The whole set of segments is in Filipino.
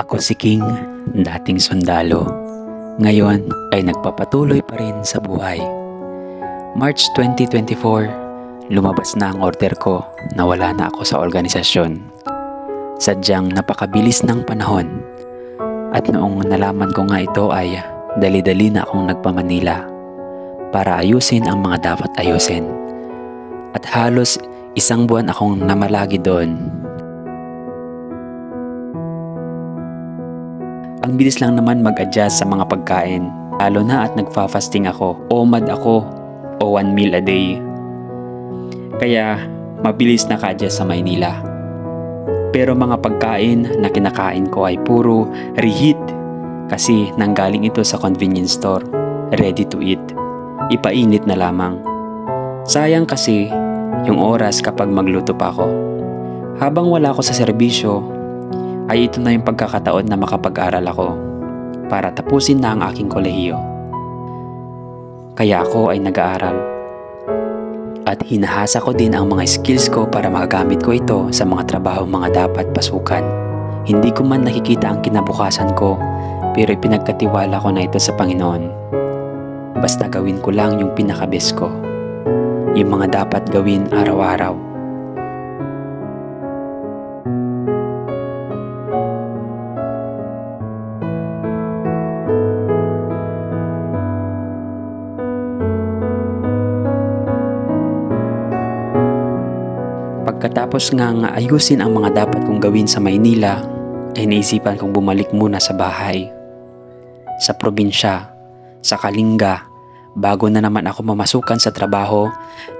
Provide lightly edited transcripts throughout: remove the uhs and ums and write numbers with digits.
Ako si King, dating sundalo. Ngayon ay nagpapatuloy pa rin sa buhay. March 2024, lumabas na ang order ko na wala na ako sa organisasyon. Sadyang napakabilis ng panahon. At noong nalaman ko nga ito ay dali-dali na akong nagpa-Manila para ayusin ang mga dapat ayusin. At halos isang buwan akong namalagi doon. Ang bilis lang naman mag-adjust sa mga pagkain, lalo na at nagfa-fasting ako, OMAD ako, o 1 meal a day. Kaya mabilis naka-adjust sa Maynila. Pero mga pagkain na kinakain ko ay puro reheat kasi nanggaling ito sa convenience store, ready to eat. Ipainit na lamang. Sayang kasi yung oras kapag magluto pa ako. Habang wala ako sa serbisyo, ay ito na yung pagkakataon na makapag-aral ako para tapusin na ang aking kolehiyo. Kaya ako ay nag-aaral. At hinahasa ko din ang mga skills ko para magagamit ko ito sa mga trabaho mga dapat pasukan. Hindi ko man nakikita ang kinabukasan ko, pero pinagkatiwala ko na ito sa Panginoon. Basta gawin ko lang yung pinaka-best ko. Yung mga dapat gawin araw-araw. Pagkatapos ngang ayusin ang mga dapat kong gawin sa Maynila, ay naisipan kong bumalik muna sa bahay. Sa probinsya, sa Kalinga, bago na naman ako mamasukan sa trabaho,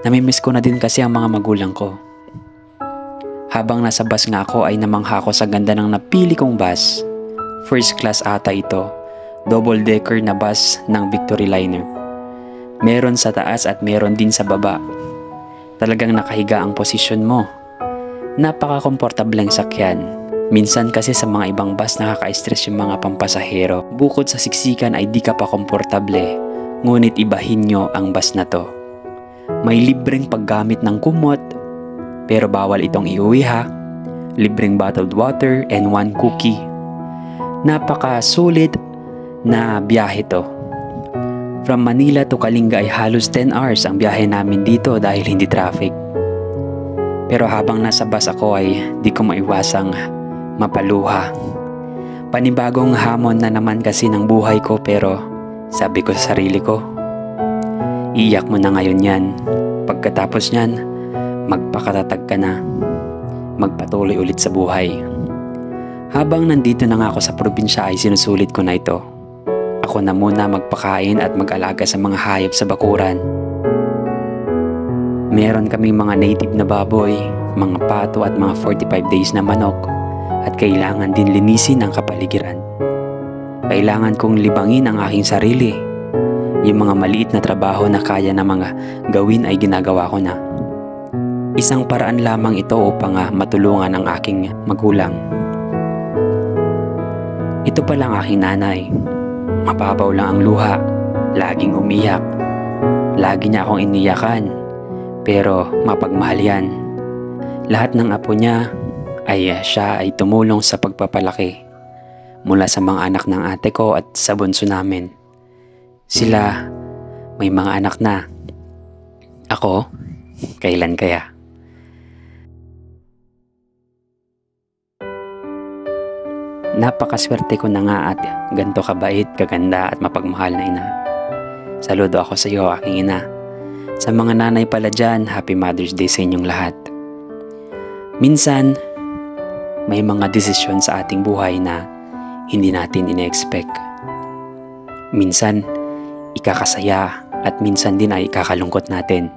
namimiss ko na din kasi ang mga magulang ko. Habang nasa bus nga ako ay namangha ako sa ganda ng napili kong bus. First class ata ito, double-decker na bus ng Victory Liner. Meron sa taas at meron din sa baba. Talagang nakahiga ang posisyon mo. Napaka-komportableng sakyan. Minsan kasi sa mga ibang bus nakaka-stress yung mga pampasahero. Bukod sa siksikan ay di ka pa komportable. Ngunit ibahin nyo ang bus na to. May libreng paggamit ng kumot, pero bawal itong iuwi ha. Libreng bottled water and 1 cookie. Napaka-sulit na biyahe to. From Manila to Kalinga ay halos 10 hours ang biyahe namin dito dahil hindi traffic. Pero habang nasa bus ako ay di ko maiwasang mapaluha. Panibagong hamon na naman kasi ng buhay ko, pero sabi ko sa sarili ko, iiyak mo na ngayon yan. Pagkatapos nyan, magpakatatag ka na. Magpatuloy ulit sa buhay. Habang nandito na nga ako sa probinsya ay sinusulit ko na ito. Ako na muna magpakain at mag-alaga sa mga hayop sa bakuran. Meron kaming mga native na baboy, mga pato at mga 45 days na manok, at kailangan din linisin ang kapaligiran. Kailangan kong libangin ang aking sarili. Yung mga maliit na trabaho na kaya na mga gawin ay ginagawa ko na. Isang paraan lamang ito upang matulungan ang aking magulang. Ito pala ang aking nanay. Mababaw lang ang luha, laging umiyak. Lagi niya akong iniyakan, pero mapagmahal yan. Lahat ng apo niya ay siya ay tumulong sa pagpapalaki. Mula sa mga anak ng ate ko at sa bunso namin. Sila may mga anak na. Ako, kailan kaya? Napakaswerte ko na nga at ganito kabait, kaganda at mapagmahal na ina. Saludo ako sa iyo, aking ina. Sa mga nanay pala dyan, Happy Mother's Day sa inyong lahat. Minsan, may mga desisyon sa ating buhay na hindi natin ina-expect. Minsan, ikakasaya at minsan din ay ikakalungkot natin.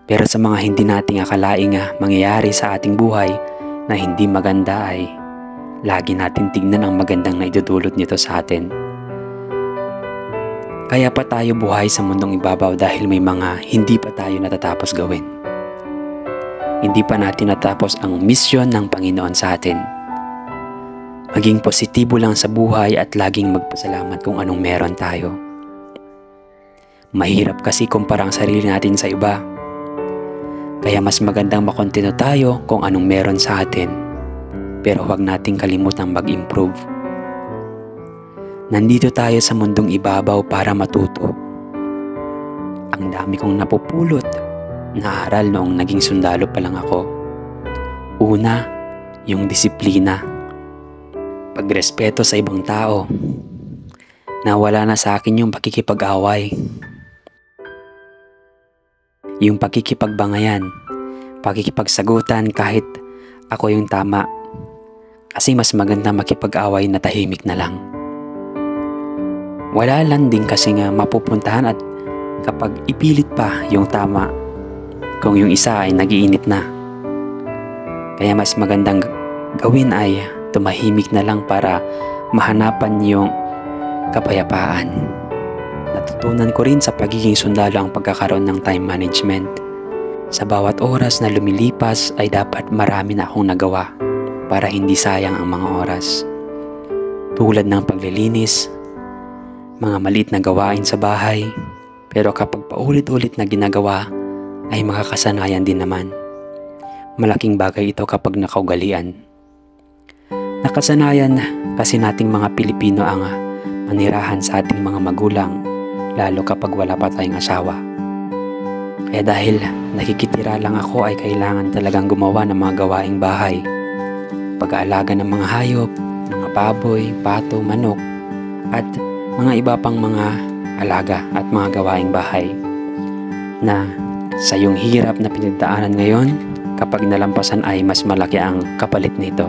Pero sa mga hindi nating akalaing mangyayari sa ating buhay na hindi maganda ay lagi natin tignan ang magandang naidudulot nito sa atin. Kaya pa tayo buhay sa mundong ibabaw dahil may mga hindi pa tayo natatapos gawin. Hindi pa natin natapos ang misyon ng Panginoon sa atin. Maging positibo lang sa buhay at laging magpasalamat kung anong meron tayo. Mahirap kasi kumpara ang sarili natin sa iba. Kaya mas magandang makontento tayo kung anong meron sa atin. pero huwag nating kalimutang mag-improve. Nandito tayo sa mundong ibabaw para matuto. Ang dami kong napupulot na aral noong naging sundalo pa lang ako. Una, yung disiplina. Pagrespeto sa ibang tao. Nawala na sa akin yung pakikipag-away. Yung pakikipagbangayan. Pakikipagsagutan kahit ako yung tama. Kasi mas maganda makipag-away na tahimik na lang. Wala lang din kasi nga mapupuntahan at kapag ipilit pa yung tama kung yung isa ay nagiinit na. Kaya mas magandang gawin ay tumahimik na lang para mahanapan yung kapayapaan. Natutunan ko rin sa pagiging sundalo ang pagkakaroon ng time management. Sa bawat oras na lumilipas ay dapat marami na akong nagawa para hindi sayang ang mga oras. Tulad ng paglilinis, mga maliit na gawain sa bahay, pero kapag paulit-ulit na ginagawa ay makakasanayan din naman. Malaking bagay ito kapag nakaugalian. Nakasanayan kasi nating mga Pilipino ang manirahan sa ating mga magulang, lalo kapag wala pa tayong asawa. Kaya dahil nakikitira lang ako ay kailangan talagang gumawa ng mga gawaing bahay. Pag-aalaga ng mga hayop, mga baboy, pato, manok, at mga iba pang mga alaga at mga gawaing bahay na sa iyong hirap na pinagdaanan ngayon, kapag nalampasan ay mas malaki ang kapalit nito.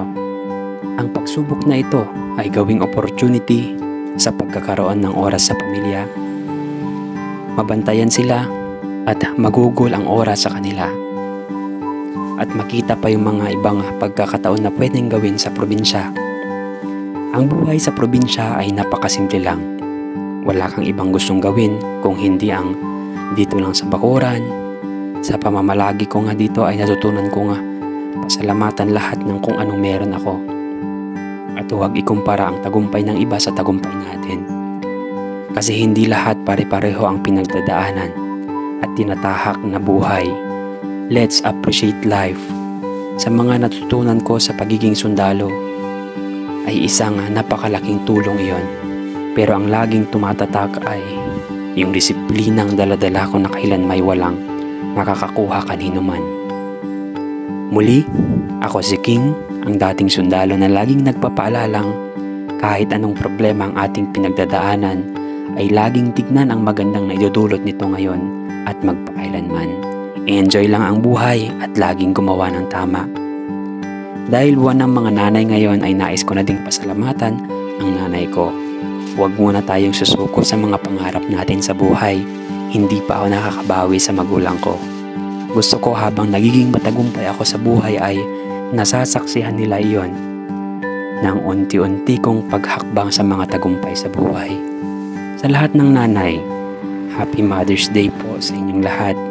Ang pagsubok na ito ay gawing opportunity sa pagkakaroon ng oras sa pamilya. Mabantayan sila at magugol ang oras sa kanila. At makita pa yung mga ibang pagkakataon na pwedeng gawin sa probinsya. Ang buhay sa probinsya ay napakasimple lang. Wala kang ibang gustong gawin kung hindi ang dito lang sa bakuran. Sa pamamalagi ko nga dito ay natutunan ko nga pasalamatan lahat ng kung anong meron ako. At huwag ikumpara ang tagumpay ng iba sa tagumpay natin. Kasi hindi lahat pare-pareho ang pinagdadaanan at tinatahak na buhay. Let's appreciate life. Sa mga natutunan ko sa pagiging sundalo ay isang napakalaking tulong iyon. Pero ang laging tumatatak ay yung disiplinang daladala ko na kailan may walang makakakuha kanino man. Muli, ako si King, ang dating sundalo na laging nagpapaalalang kahit anong problema ang ating pinagdadaanan ay laging tignan ang magandang na idudulot nito ngayon at magpakailanman. Enjoy lang ang buhay at laging gumawa ng tama. Dahil buwan ng mga nanay ngayon ay nais ko na ding pasalamatan ang nanay ko. Huwag muna tayong susuko sa mga pangarap natin sa buhay. Hindi pa ako nakakabawi sa magulang ko. Gusto ko habang nagiging matagumpay ako sa buhay ay nasasaksihan nila iyon ng unti-unti kong paghakbang sa mga tagumpay sa buhay. Sa lahat ng nanay, Happy Mother's Day po sa inyong lahat.